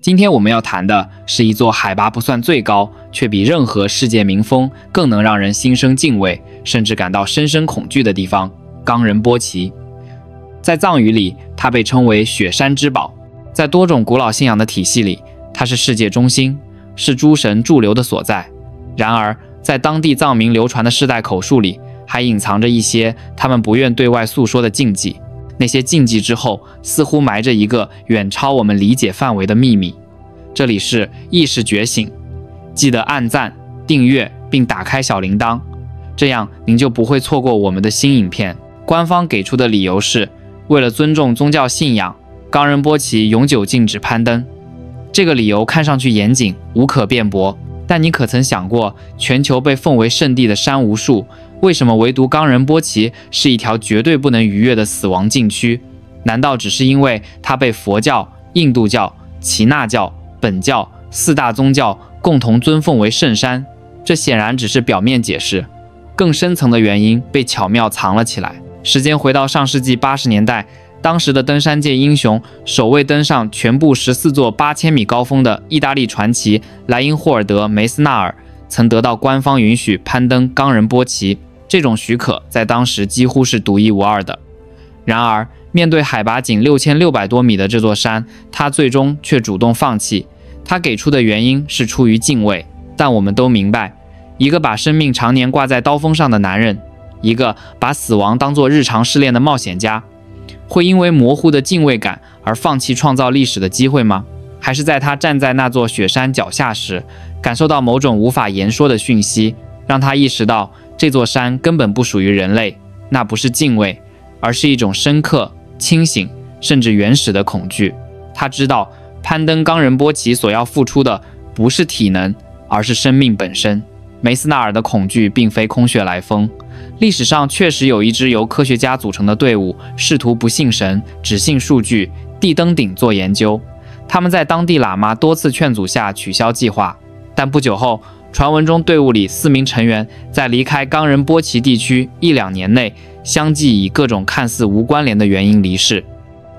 今天我們要談的是一座海拔不算最高，卻比任何世界名峰更能讓人心生敬畏，甚至感到深深恐懼的地方——冈仁波齊。在藏語裡，它被稱為雪山之寶。在多種古老信仰的體系裡，它是世界中心，是諸神駐留的所在。然而，在當地藏民流傳的世代口述裡，還隱藏着一些他們不願對外訴說的禁忌。那些禁忌之後，似乎埋着一個遠超我們理解範圍的秘密。這裡是意識覺醒，記得按讚、訂閱並打開小鈴鐺，這樣您就不會錯過我們的新影片。官方給出的理由是，為了尊重宗教信仰，岡仁波齊永久禁止攀登。這個理由看上去嚴謹，無可辯駁。但你可曾想過，全球被奉為聖地的山無數，為什麼唯獨岡仁波齊是一條絕對不能逾越的死亡禁區？難道只是因為它被佛教、印度教、耆那教、本教四大宗教共同尊奉為聖山？這顯然只是表面解釋，更深層的原因被巧妙藏了起來。時間回到上世紀80年代，當時的登山界英雄，首位登上全部14座8000米高峰的意大利傳奇萊因霍爾德·梅斯納爾，曾得到官方允許攀登岡仁波齊。這種許可在當時幾乎是獨一無二的。然而，面對海拔僅6600多米的這座山，他最終卻主動放棄。他給出的原因是出於敬畏，但我們都明白，一個把生命常年掛在刀鋒上的男人，一個把死亡當作日常試煉的冒險家，會因為模糊的敬畏感而放棄創造歷史的機會嗎？還是在他站在那座雪山腳下時，感受到某種無法言說的訊息，讓他意識到這座山根本不屬於人類？那不是敬畏，而是一種深刻、清醒甚至原始的恐懼。他知道攀登岡仁波齊所要付出的不是體能，而是生命本身。梅斯納爾的恐懼並非空穴來風，歷史上確實有一支由科學家組成的隊伍，試圖不信神，只信數據，地登頂做研究。他們在當地喇嘛多次勸阻下取消計劃，但不久後，傳聞中隊伍裡4名成員在離開岡仁波齊地區1-2年內，相繼以各種看似無關聯的原因離世。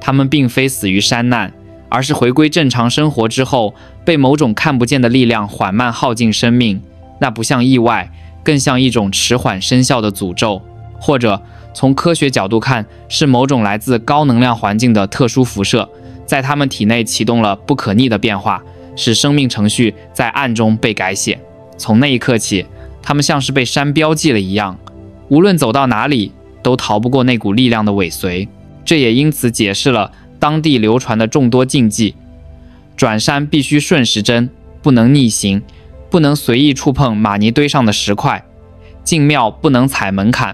他們並非死於山難，而是回歸正常生活之後，被某種看不見的力量緩慢耗盡生命。那不像意外，更像一種遲緩生效的詛咒，或者從科學角度看，是某種來自高能量環境的特殊輻射，在他們體內啟動了不可逆的變化，使生命程序在暗中被改寫。從那一刻起，他們像是被山標記了一樣，無論走到哪裡，都逃不過那股力量的尾隨。這也因此解釋了當地流傳的眾多禁忌：轉山必須順時針，不能逆行，不能隨意觸碰瑪尼堆上的石塊，進廟不能踩門檻。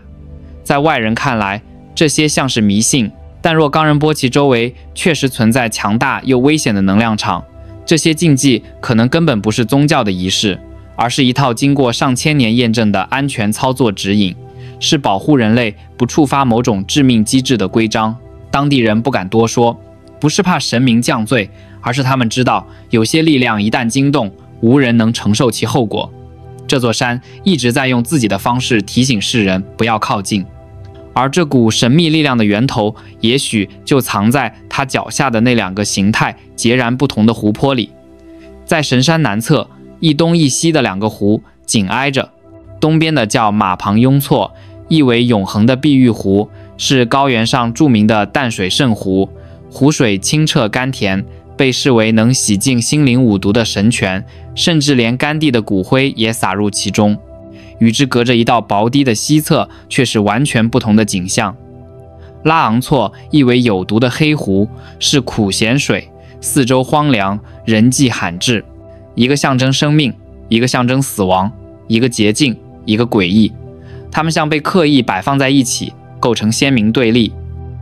在外人看來，這些像是迷信，但若岡仁波齊周圍確實存在強大又危險的能量場，這些禁忌可能根本不是宗教的儀式，而是一套經過上千年驗證的安全操作指引，是保護人類不觸發某種致命機制的規章。當地人不敢多說，不是怕神明降罪，而是他們知道，有些力量一旦驚動，無人能承受其後果。這座山一直在用自己的方式提醒世人不要靠近，而這股神秘力量的源頭，也許就藏在它腳下的那2個形態截然不同的湖泊裡。在神山南側，一東一西的2個湖緊挨着，東邊的叫馬旁雍措，意為永恆的碧玉湖，是高原上著名的淡水聖湖，湖水清澈甘甜，被視為能洗淨心靈五毒的神泉，甚至連甘地的骨灰也灑入其中。與之隔着一道薄堤的西側，卻是完全不同的景象。拉昂措意為有毒的黑湖，是苦鹹水，四周荒涼，人跡罕至。一個象徵生命，一個象徵死亡，一個潔淨，一個詭異。它們像被刻意擺放在一起，構成鮮明對立。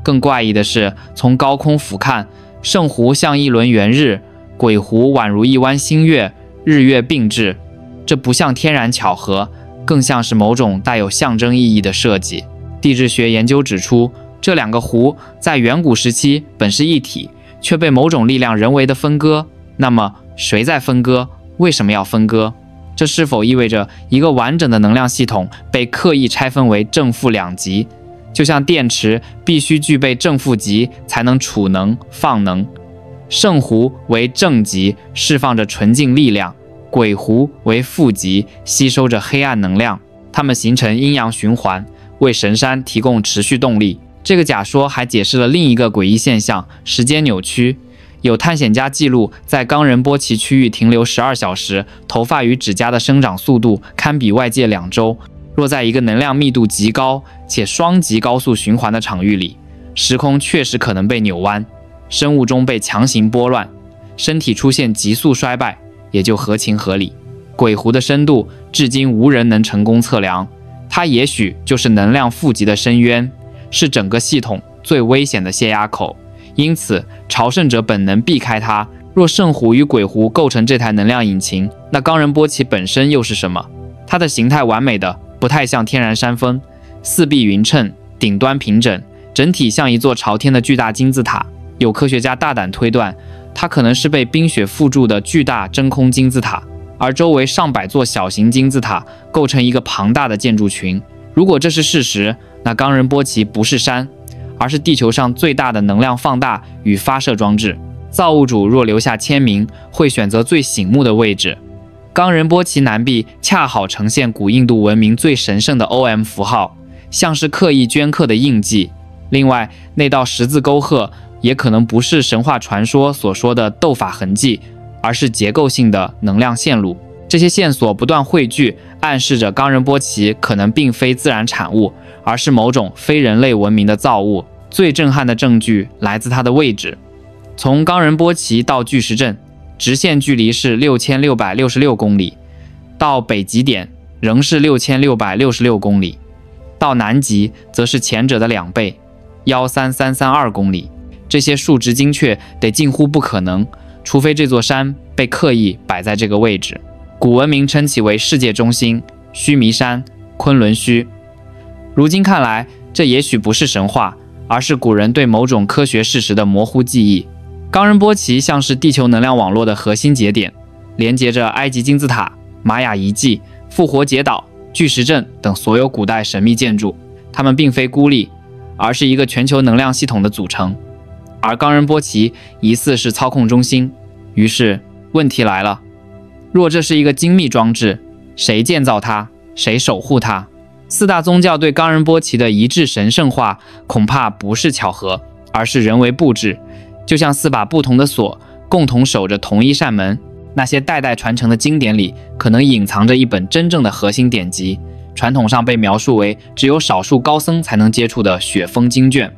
更怪異的是，從高空俯瞰，聖湖像一輪圓日，鬼湖宛如一彎新月，日月並至。這不像天然巧合，更像是某種帶有象徵意義的設計。地質學研究指出，這2個湖在遠古時期本是一體，卻被某種力量人為的分割。那麼，誰在分割？為什麼要分割？這是否意味着一個完整的能量系統被刻意拆分為正負2極？就像電池必須具備正負極才能儲能放能，聖湖為正極，釋放着純淨力量；鬼湖為負極，吸收着黑暗能量。它們形成陰陽循環，為神山提供持續動力。這個假說還解釋了另一個詭異現象：時間扭曲。有探險家記錄，在岡仁波齊區域停留12小時，頭髮與指甲的生長速度堪比外界2周。若在一個能量密度極高且雙極高速循環的場域裡，時空確實可能被扭彎，生物鐘被強行撥亂，身體出現急速衰敗，也就合情合理。鬼湖的深度至今無人能成功測量，它也許就是能量負極的深淵，是整個系統最危險的泄壓口。因此，朝聖者本能避開它。若聖湖與鬼湖構成這台能量引擎，那岡仁波齊本身又是什麼？它的形態完美的不太像天然山峰，四壁勻稱，頂端平整，整體像一座朝天的巨大金字塔。有科學家大膽推斷，它可能是被冰雪覆築的巨大真空金字塔，而周圍上百座小型金字塔構成一個龐大的建築群。如果這是事實，那岡仁波齊不是山，而是地球上最大的能量放大與發射裝置。造物主若留下簽名，會選擇最醒目的位置。岡仁波齊南壁恰好呈現古印度文明最神聖的 OM 符號，像是刻意鐫刻的印記。另外，那道十字溝壑也可能不是神話傳說所說的鬥法痕跡，而是結構性的能量線路。這些線索不斷匯聚，暗示着岡仁波齊可能並非自然產物，而是某種非人類文明的造物。最震撼的證據來自它的位置。從岡仁波齊到巨石陣，直線距離是6666公里，到北極點仍是6666公里，到南極則是前者的2倍，13332公里。這些數值精確得近乎不可能，除非這座山被刻意擺在這個位置。古文明稱其為世界中心，須彌山、昆崙虛。如今看來，這也許不是神話，而是古人對某種科學事實的模糊記憶。岡仁波齊像是地球能量網絡的核心節點，連接着埃及金字塔、瑪雅遺跡、復活節島、巨石陣等所有古代神秘建築。它們並非孤立，而是一個全球能量系統的組成。而岡仁波齊疑似是操控中心。於是問題來了，若這是一個精密裝置，誰建造它？誰守護它？四大宗教對岡仁波齊的一致神聖化，恐怕不是巧合，而是人為布置。就像4把不同的鎖，共同守着同一扇門。那些代代傳承的經典裡，可能隱藏着一本真正的核心典籍，傳統上被描述為只有少數高僧才能接觸的雪峰經卷。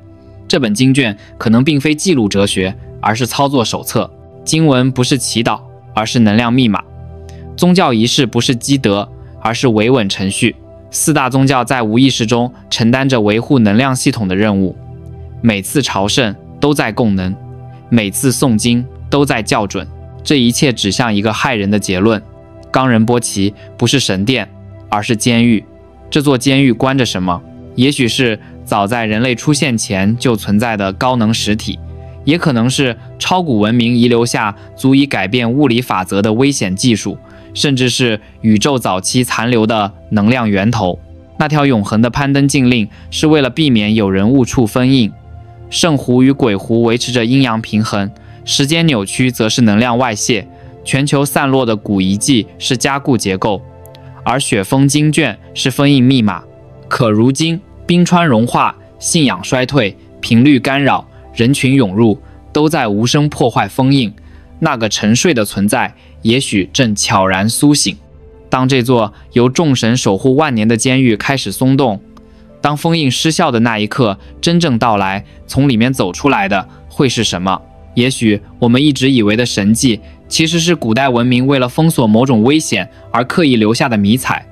這本經卷可能並非記錄哲學，而是操作手冊。經文不是祈禱，而是能量密碼。宗教儀式不是積德，而是維穩程序。4大宗教在無意識中承擔着維護能量系統的任務。每次朝聖都在供能，每次誦經都在校準。這一切指向一個駭人的結論：岡仁波齊不是神殿，而是監獄。這座監獄關着什麼？也許是早在人類出現前就存在的高能實體，也可能是超古文明遺留下足以改變物理法則的危險技術，甚至是宇宙早期殘留的能量源頭。那條永恆的攀登禁令是為了避免有人誤觸封印。聖湖與鬼湖維持着陰陽平衡，時間扭曲則是能量外洩，全球散落的古遺跡是加固結構，而雪峰經卷是封印密碼。可如今冰川融化、信仰衰退、頻率干擾、人群湧入，都在無聲破壞封印。那個沉睡的存在，也許正悄然甦醒。當這座由眾神守護萬年的監獄開始鬆動，當封印失效的那一刻真正到來，從裡面走出來的會是什麼？也許我們一直以為的神蹟，其實是古代文明為了封鎖某種危險而刻意留下的迷彩。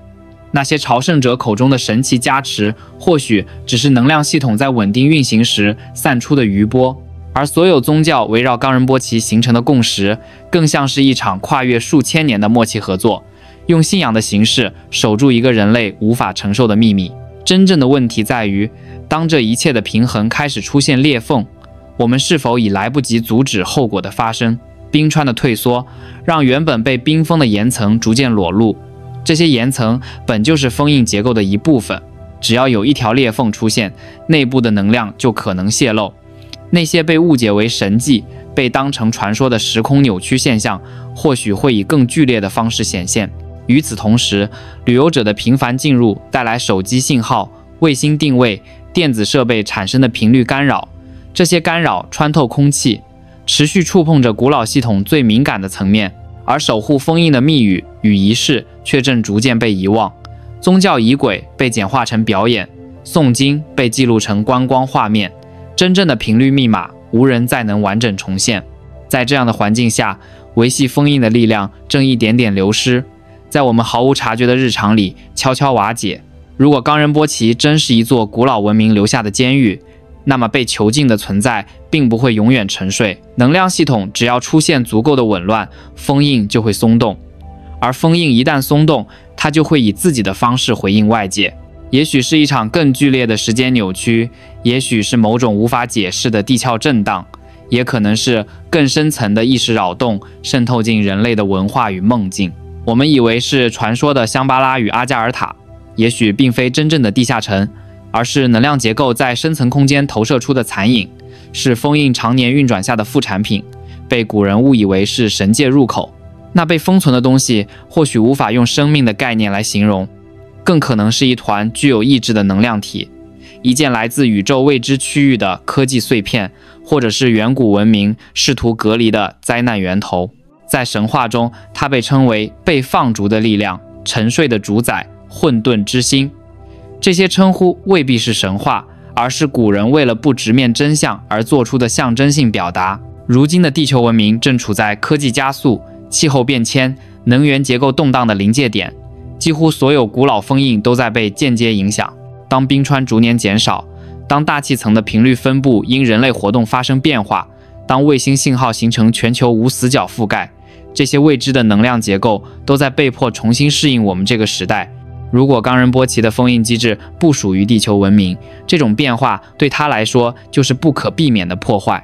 那些朝聖者口中的神奇加持，或許只是能量系統在穩定運行時散出的餘波。而所有宗教圍繞岡仁波齊形成的共識，更像是一場跨越數千年的默契合作，用信仰的形式守住一個人類無法承受的秘密。真正的問題在於，當這一切的平衡開始出現裂縫，我們是否已來不及阻止後果的發生？冰川的退縮，讓原本被冰封的岩層逐漸裸露。這些岩層本就是封印結構的一部分，只要有一條裂縫出現，內部的能量就可能洩露。那些被誤解為神蹟，被當成傳說的時空扭曲現象，或許會以更劇烈的方式顯現。與此同時，旅遊者的頻繁進入帶來手機信號、衛星定位、電子設備產生的頻率干擾，這些干擾穿透空氣，持續觸碰着古老系統最敏感的層面，而守護封印的密語與儀式卻正逐漸被遺忘。宗教儀軌被簡化成表演，誦經被記錄成觀光畫面，真正的頻率密碼無人再能完整重現。在這樣的環境下，維繫封印的力量正一點點流失，在我們毫無察覺的日常裡悄悄瓦解。如果岡仁波齊真是一座古老文明留下的監獄，那麼被囚禁的存在並不會永遠沉睡。能量系統只要出現足夠的紊亂，封印就會鬆動，而封印一旦鬆動，它就會以自己的方式回應外界。也許是一場更劇烈的時間扭曲，也許是某種無法解釋的地壳震盪，也可能是更深層的意識擾動滲透進人類的文化與夢境。我們以為是傳說的香巴拉與阿加爾塔，也許並非真正的地下城，而是能量結構在深層空間投射出的殘影，是封印常年運轉下的副產品，被古人誤以為是神界入口。那被封存的東西或許無法用生命的概念來形容，更可能是一團具有意志的能量體，一件來自宇宙未知區域的科技碎片，或者是遠古文明試圖隔離的災難源頭。在神話中，它被稱為被放逐的力量、沉睡的主宰、混沌之心。這些稱呼未必是神話，而是古人為了不直面真相而做出的象徵性表達。如今的地球文明正處在科技加速、氣候變遷、能源結構動盪的臨界點，幾乎所有古老封印都在被間接影響。當冰川逐年減少，當大氣層的頻率分布因人類活動發生變化，當衛星信號形成全球無死角覆蓋，這些未知的能量結構都在被迫重新適應我們這個時代。如果岡仁波齊的封印機制不屬於地球文明，這種變化對它來說就是不可避免的破壞。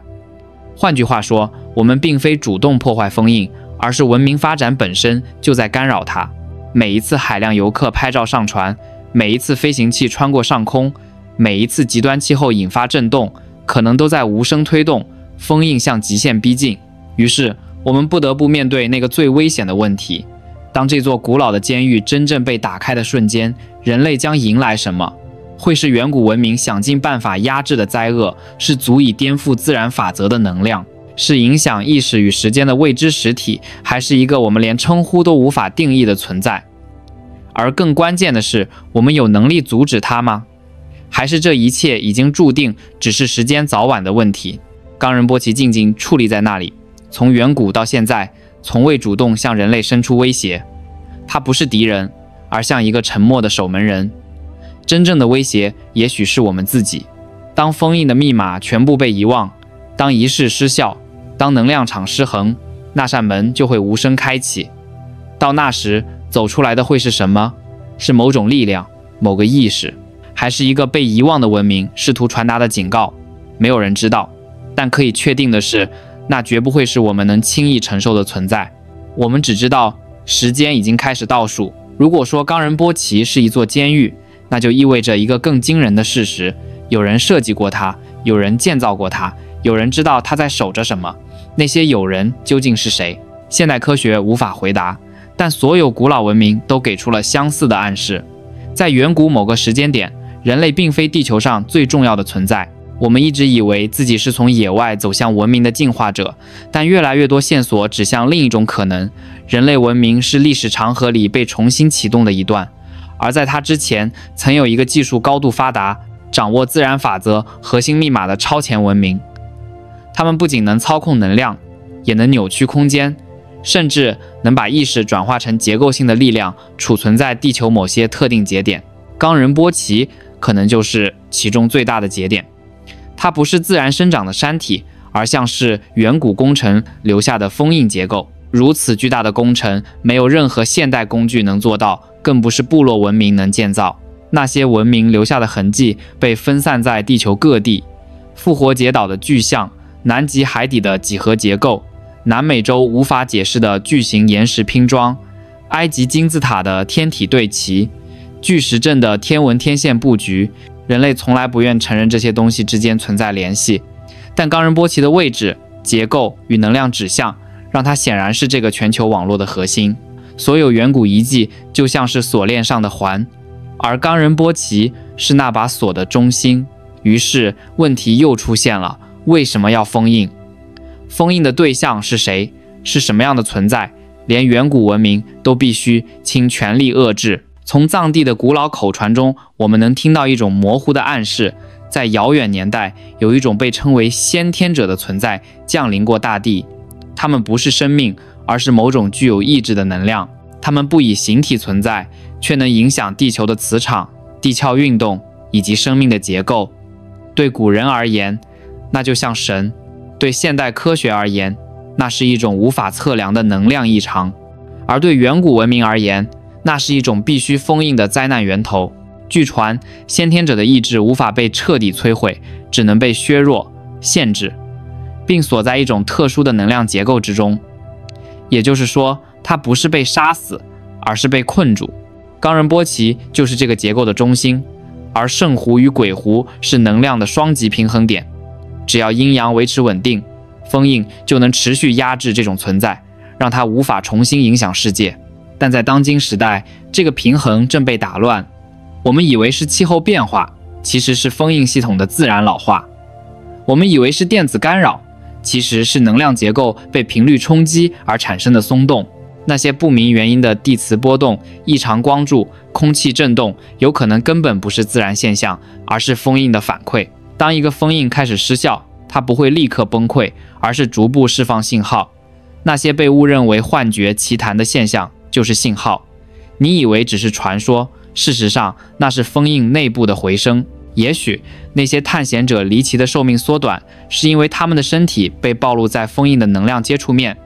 換句話說，我們並非主動破壞封印，而是文明發展本身就在干擾它。每一次海量遊客拍照上傳，每一次飛行器穿過上空，每一次極端氣候引發震動，可能都在無聲推動封印向極限逼近。於是我們不得不面對那個最危險的問題：當這座古老的監獄真正被打開的瞬間，人類將迎來什麼？會是遠古文明想盡辦法壓制的災厄，是足以顛覆自然法則的能量，是影響意識與時間的未知實體，還是一個我們連稱呼都無法定義的存在？而更關鍵的是，我們有能力阻止它嗎？還是這一切已經注定，只是時間早晚的問題？岡仁波齊靜靜矗立在那裡，從遠古到現在，從未主動向人類伸出威脅。他不是敵人，而像一個沉默的守門人。真正的威脅也許是我們自己。當封印的密碼全部被遺忘，當儀式失效，當能量場失衡，那扇門就會無聲開啟。到那時，走出來的會是什麼？是某種力量，某個意識，還是一個被遺忘的文明試圖傳達的警告？沒有人知道。但可以確定的是，那絕不會是我們能輕易承受的存在。我們只知道時間已經開始倒數。如果說岡仁波齊是一座監獄，那就意味着一個更驚人的事實：有人設計過它，有人建造過它，有人知道它在守着什麼。那些有人究竟是誰？現代科學無法回答，但所有古老文明都給出了相似的暗示。在遠古某個時間點，人類並非地球上最重要的存在。我們一直以為自己是從野外走向文明的進化者，但越來越多線索指向另一種可能：人類文明是歷史長河裡被重新啟動的一段，而在它之前，曾有一個技術高度發達、掌握自然法則核心密碼的超前文明。他們不僅能操控能量，也能扭曲空間，甚至能把意識轉化成結構性的力量，儲存在地球某些特定節點。岡仁波齊可能就是其中最大的節點。它不是自然生長的山體，而像是遠古工程留下的封印結構。如此巨大的工程，沒有任何現代工具能做到，更不是部落文明能建造。那些文明留下的痕跡被分散在地球各地：復活節島的巨象、南極海底的幾何結構、南美洲無法解釋的巨型岩石拼裝、埃及金字塔的天體對齊、巨石陣的天文天線布局。人類從來不願承認這些東西之間存在聯繫，但岡仁波齊的位置結構與能量指向，讓它顯然是這個全球網絡的核心。所有遠古遺跡就像是鎖鏈上的環，而岡仁波齊是那把鎖的中心。於是問題又出現了，為什麼要封印？封印的對象是誰？是什麼樣的存在？連遠古文明都必須傾全力遏制。從藏地的古老口傳中，我們能聽到一種模糊的暗示，在遙遠年代，有一種被稱為先天者的存在降臨過大地。他們不是生命，而是某種具有意志的能量。他們不以形體存在，卻能影響地球的磁場、地殼運動以及生命的結構。對古人而言，那就像神；對現代科學而言，那是一種無法測量的能量異常；而對遠古文明而言，那是一種必須封印的災難源頭。據傳，先天者的意志無法被徹底摧毀，只能被削弱、限制，並鎖在一種特殊的能量結構之中。也就是說，它不是被殺死，而是被困住。岡仁波齊就是這個結構的中心，而聖湖與鬼湖是能量的雙極平衡點。只要陰陽維持穩定，封印就能持續壓制這種存在，讓它無法重新影響世界。但在當今時代，這個平衡正被打亂。我們以為是氣候變化，其實是封印系統的自然老化；我們以為是電子干擾，其實是能量結構被頻率衝擊而產生的鬆動。那些不明原因的地磁波動、異常光柱、空氣震動，有可能根本不是自然現象，而是封印的反饋。當一個封印開始失效，它不會立刻崩潰，而是逐步釋放信號。那些被誤認為幻覺、奇談的現象，就是信號。你以為只是傳說，事實上那是封印內部的回聲。也許那些探險者離奇的壽命縮短，是因為他們的身體被暴露在封印的能量接觸面。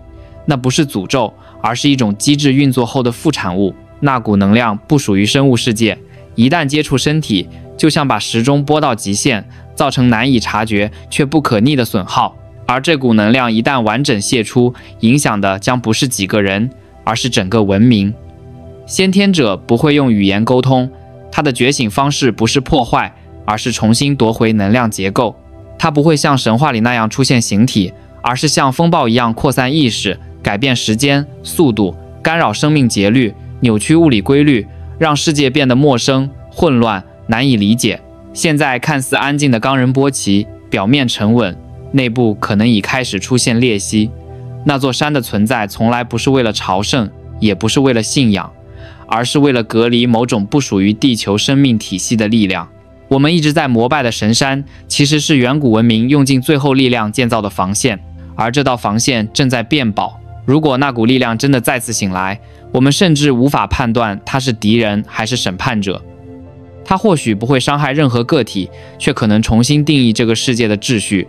那不是詛咒，而是一種機制運作後的副產物。那股能量不屬於生物世界，一旦接觸身體，就像把時鐘撥到極限，造成難以察覺卻不可逆的損耗。而這股能量一旦完整洩出，影響的將不是幾個人，而是整個文明。先天者不會用語言溝通，他的覺醒方式不是破壞，而是重新奪回能量結構。他不會像神話裡那樣出現形體，而是像風暴一樣擴散意識，改變時間、速度，干擾生命節律，扭曲物理規律，讓世界變得陌生、混亂、難以理解。現在看似安靜的岡仁波齊，表面沉穩，內部可能已開始出現裂隙。那座山的存在從來不是為了朝聖，也不是為了信仰，而是為了隔離某種不屬於地球生命體系的力量。我們一直在膜拜的神山，其實是遠古文明用盡最後力量建造的防線，而這道防線正在變薄。如果那股力量真的再次醒來，我們甚至無法判斷它是敵人還是審判者。它或許不會傷害任何個體，卻可能重新定義這個世界的秩序。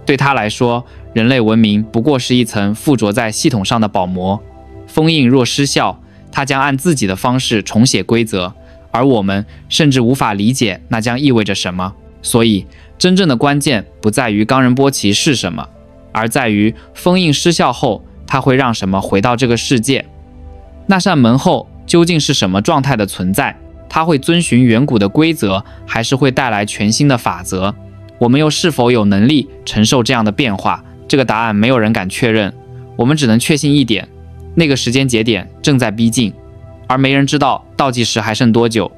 對它來說，人類文明不過是一層附着在系統上的保膜。封印若失效，它將按自己的方式重寫規則，而我們甚至无法理解那將意味着什麼。所以，真正的關鍵不在於岡仁波齊是什麼，而在於封印失效後，它會讓什麼回到這個世界。那扇門後究竟是什麼狀態的存在？它會遵循遠古的規則，還是會帶來全新的法則？我們又是否有能力承受這樣的變化？這個答案沒有人敢確認。我們只能確信一點，那個時間節點正在逼近，而沒人知道倒計時還剩多久。